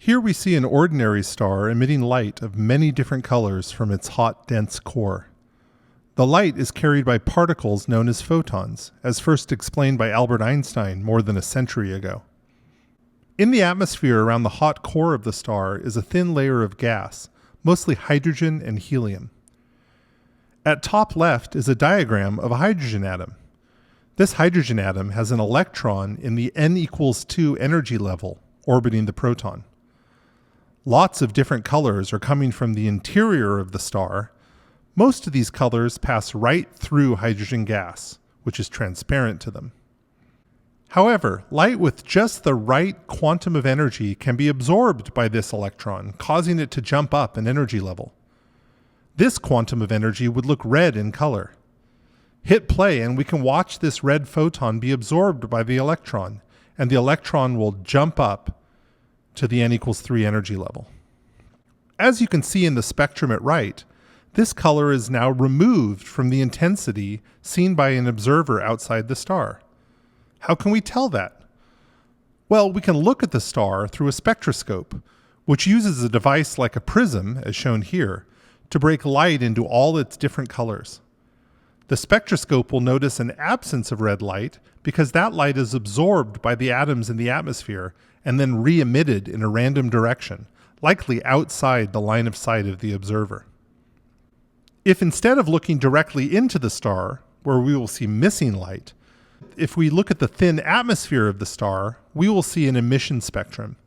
Here we see an ordinary star emitting light of many different colors from its hot, dense core. The light is carried by particles known as photons, as first explained by Albert Einstein more than a century ago. In the atmosphere around the hot core of the star is a thin layer of gas, mostly hydrogen and helium. At top left is a diagram of a hydrogen atom. This hydrogen atom has an electron in the n=2 energy level, orbiting the proton. Lots of different colors are coming from the interior of the star. Most of these colors pass right through hydrogen gas, which is transparent to them. However, light with just the right quantum of energy can be absorbed by this electron, causing it to jump up an energy level. This quantum of energy would look red in color. Hit play and we can watch this red photon be absorbed by the electron, and the electron will jump up to the n=3 energy level. As you can see in the spectrum at right, this color is now removed from the intensity seen by an observer outside the star. How can we tell that? Well, we can look at the star through a spectroscope, which uses a device like a prism, as shown here, to break light into all its different colors. The spectroscope will notice an absence of red light because that light is absorbed by the atoms in the atmosphere and then re-emitted in a random direction, likely outside the line of sight of the observer. If instead of looking directly into the star, where we will see missing light, if we look at the thin atmosphere of the star, we will see an emission spectrum.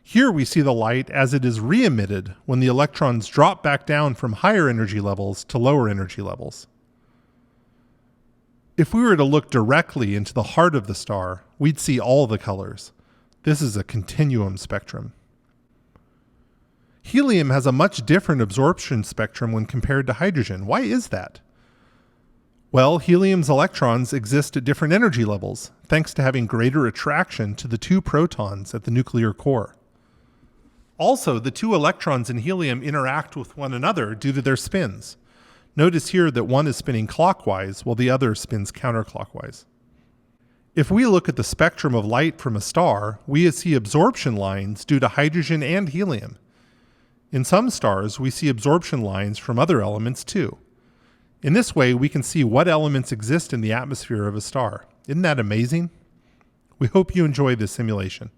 Here we see the light as it is re-emitted when the electrons drop back down from higher energy levels to lower energy levels. If we were to look directly into the heart of the star, we'd see all the colors. This is a continuum spectrum. Helium has a much different absorption spectrum when compared to hydrogen. Why is that? Well, helium's electrons exist at different energy levels, thanks to having greater attraction to the two protons at the nuclear core. Also, the two electrons in helium interact with one another due to their spins. Notice here that one is spinning clockwise while the other spins counterclockwise. If we look at the spectrum of light from a star, we see absorption lines due to hydrogen and helium. In some stars, we see absorption lines from other elements too. In this way, we can see what elements exist in the atmosphere of a star. Isn't that amazing? We hope you enjoy this simulation.